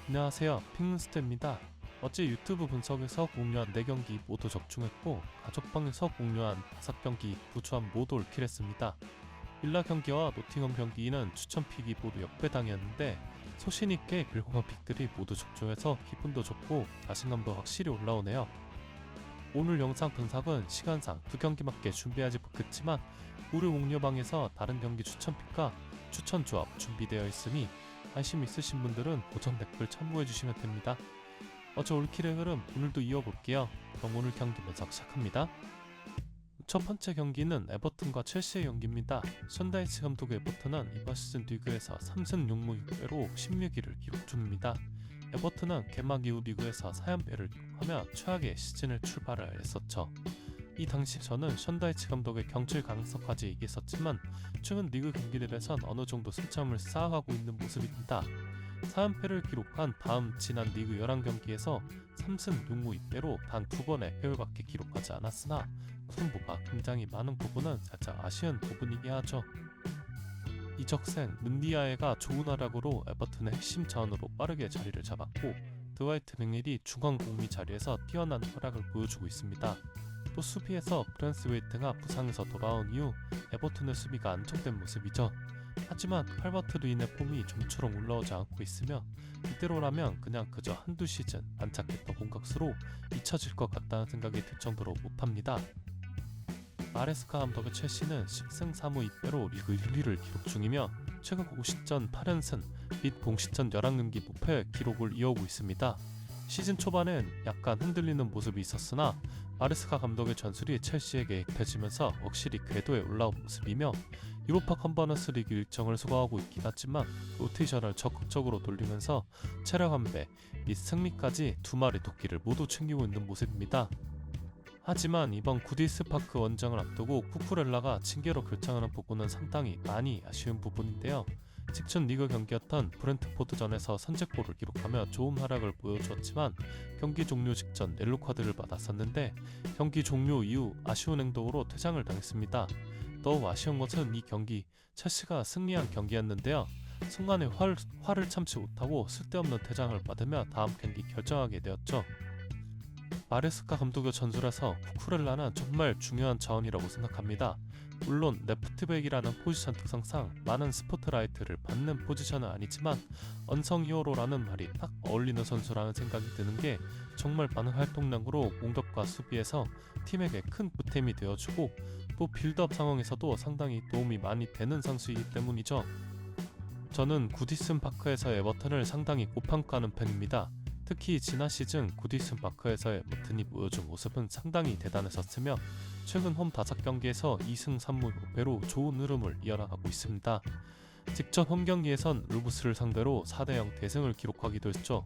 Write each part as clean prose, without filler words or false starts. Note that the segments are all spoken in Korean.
안녕하세요. 핑문스터입니다. 어제 유튜브 분석에서 공유한 4경기 모두 적중했고 가족방에서 공유한 5경기 부추한 모두 올킬했습니다. 빌라 경기와 노팅엄 경기는 추천픽이 모두 역배당이었는데 소신있게 빌공한 픽들이 모두 적중해서 기분도 좋고 자신감도 확실히 올라오네요. 오늘 영상 분석은 시간상 2경기밖에 준비하지 못했지만 우리 옥녀방에서 다른 경기 추천픽과 추천 조합 준비되어 있으니 관심 있으신 분들은 고정 댓글 첨부해주시면 됩니다. 어제 올킬의 흐름 오늘도 이어볼게요. 그럼 오늘 경기 분석 시작합니다. 첫 번째 경기는 에버튼과 첼시의 경기입니다. 션다이치 감독의 에버튼은 이번 시즌 리그에서 3승 6무 6패로 16위를 기록 중입니다. 에버튼은 개막 이후 리그에서 4연패를 기록하며 최악의 시즌을 출발을 했었죠. 이 당시 저는 션다이치 감독의 경질 가능성까지 얘기했었지만 최근 리그 경기들에선 어느 정도 승점을 쌓아가고 있는 모습입니다. 4연패를 기록한 다음 지난 리그 11경기에서 3승 6무 2패로 단 2번의 패배밖에 기록하지 않았으나 승부가 굉장히 많은 부분은 살짝 아쉬운 부분이긴 하죠. 이적생 문디아에가 좋은 활약으로 에버튼의 핵심 자원으로 빠르게 자리를 잡았고 드와이트 맥닐이 중앙 공미 자리에서 뛰어난 활약을 보여주고 있습니다. 또 수비에서 브랜스웨이트가 부상에서 돌아온 이후 에버튼의 수비가 안정된 모습이죠. 하지만 칼버트 루인의 폼이 좀처럼 올라오지 않고 있으며 이대로라면 그냥 그저 한두 시즌 안착했던 공격수로 잊혀질 것 같다는 생각이 들 정도로 못합니다. 마레스카 감독의 첼시는 10승 4무 2패로 리그 1위를 기록 중이며 최근 공식전 8연승 및 공식전 11경기 무패 기록을 이어오고 있습니다. 시즌 초반엔 약간 흔들리는 모습이 있었으나 마레스카 감독의 전술이 첼시에게 입혀지면서 확실히 궤도에 올라온 모습이며 유로파 컨퍼런스 리그 일정을 소화하고 있긴 하지만 로테이션을 적극적으로 돌리면서 체력 안배 및 승리까지 두 마리 토끼를 모두 챙기고 있는 모습입니다. 하지만 이번 구디스 파크 원정을 앞두고 쿠쿠렐라가 징계로 결정하는 부분은 상당히 많이 아쉬운 부분인데요. 직전 리그 경기였던 브렌트포드전에서 선제골을 기록하며 좋은 활약을 보여주었지만 경기 종료 직전 옐로 카드를 받았었는데 경기 종료 이후 아쉬운 행동으로 퇴장을 당했습니다. 더 아쉬운 것은 이 경기 첼시가 승리한 경기였는데요. 순간에 화를 참지 못하고 쓸데없는 퇴장을 받으며 다음 경기 결정하게 되었죠. 마레스카 감독의 전술에서 쿠쿠렐라는 정말 중요한 자원이라고 생각합니다. 물론 레프트백이라는 포지션 특성상 많은 스포트라이트를 받는 포지션은 아니지만 언성 히어로라는 말이 딱 어울리는 선수라는 생각이 드는 게 정말 많은 활동량으로 공격과 수비에서 팀에게 큰 보탬이 되어주고 또 빌드업 상황에서도 상당히 도움이 많이 되는 선수이기 때문이죠. 저는 구디슨 파크에서 에버튼을 상당히 고평가하는 편입니다. 특히 지난 시즌 구디슨 파크에서의 에버튼이 보여준 모습은 상당히 대단했었으며 최근 홈 5경기에서 2승 3무 6패로 좋은 흐름을 이어나가고 있습니다. 직전 홈 경기에선 루브스를 상대로 4대0 대승을 기록하기도 했죠.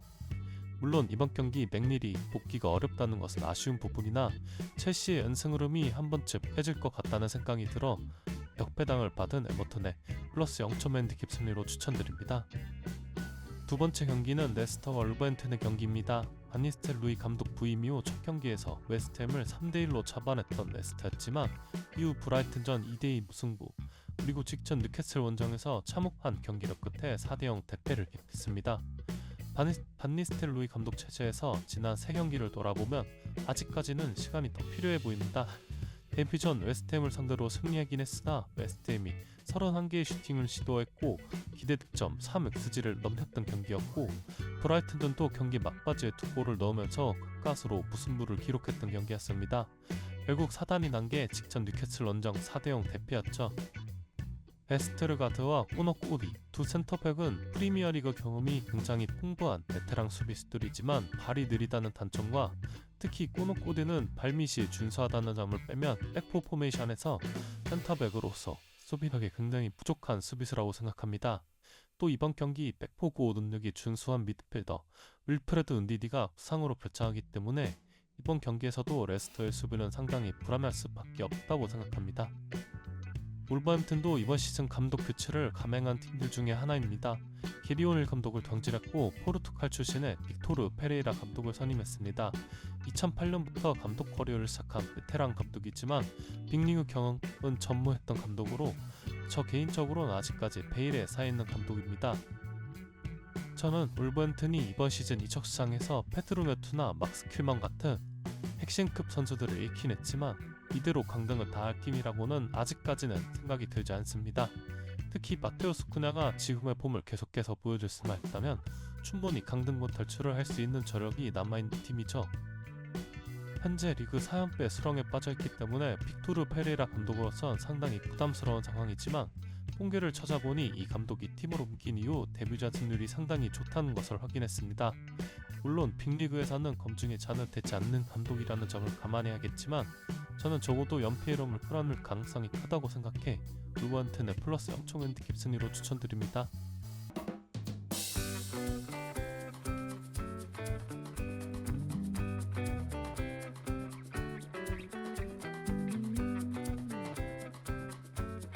물론 이번 경기 맥닐이 복귀가 어렵다는 것은 아쉬운 부분이나 첼시의 연승 흐름이 한 번쯤 깨질 것 같다는 생각이 들어 역배당을 받은 에버튼의 플러스 0점 핸디캡 승리로 추천드립니다. 두 번째 경기는 레스터와 울버햄튼의 경기입니다. 바니스텔 루이 감독 부임 이후 첫 경기에서 웨스트햄을 3대1로 잡아냈던 레스터였지만 이후 브라이튼전 2대2 무승부 그리고 직전 뉴캐슬 원정에서 참혹한 경기력 끝에 4대0 대패를 기록했습니다. 바니스텔 루이 감독 체제에서 지난 3경기를 돌아보면 아직까지는 시간이 더 필요해 보입니다. 데뷔전 웨스트햄을 상대로 승리하긴 했으나 웨스트햄이 31개의 슈팅을 시도했고 기대 득점 3xg를 넘겼던 경기였고 브라이튼전도 경기 막바지에 2골을 넣으면서 가까스로 무승부를 기록했던 경기였습니다. 결국 사단이 난 게 직전 뉴캐슬 원정 4대0 대패였죠. 베스트르가드와 꼬너꼬디 두 센터백은 프리미어리그 경험이 굉장히 풍부한 베테랑 수비수들이지만 발이 느리다는 단점과 특히 꼬너꼬디는 발밑이 준수하다는 점을 빼면 백포 포메이션에서 센터백으로서 수비력이 굉장히 부족한 수비수라고 생각합니다. 또 이번 경기 백포 구호 능력이 준수한 미드필더 윌프레드 은디디가 부상으로 결장하기 때문에 이번 경기에서도 레스터의 수비는 상당히 불안할 수밖에 없다고 생각합니다. 울버햄튼도 이번 시즌 감독 교체를 감행한 팀들 중에 하나입니다. 게리 오닐 감독을 경질했고 포르투갈 출신의 빅토르 페레이라 감독을 선임했습니다. 2008년부터 감독 커리어를 시작한 베테랑 감독이지만 빅리그 경험은 전무했던 감독으로 저 개인적으로는 아직까지 베일에 쌓여있는 감독입니다. 저는 울버햄튼이 이번 시즌 이적 시장에서 페드로 네투나 막스 킬먼 같은 핵심급 선수들을 잃긴 했지만 이대로 강등을 다할 팀이라고는 아직까지는 생각이 들지 않습니다. 특히 마테우스 쿠냐가 지금의 폼을 계속해서 보여줄 수만 있다면 충분히 강등권 탈출을 할 수 있는 저력이 남아있는 팀이죠. 현재 리그 4연패 수렁에 빠져있기 때문에 빅토르 페레이라 감독으로선 상당히 부담스러운 상황이지만 통계를 찾아보니 이 감독이 팀을 옮긴 이후 데뷔전 승률이 상당히 좋다는 것을 확인했습니다. 물론 빅리그에서는 검증이 잘못되지 않는 감독이라는 점을 감안해야겠지만 저는 적어도 연패의 흐름을 끌어낼 가능성이 크다고 생각해 울버햄튼의 플러스 0.0 핸디캡 승리로 추천드립니다.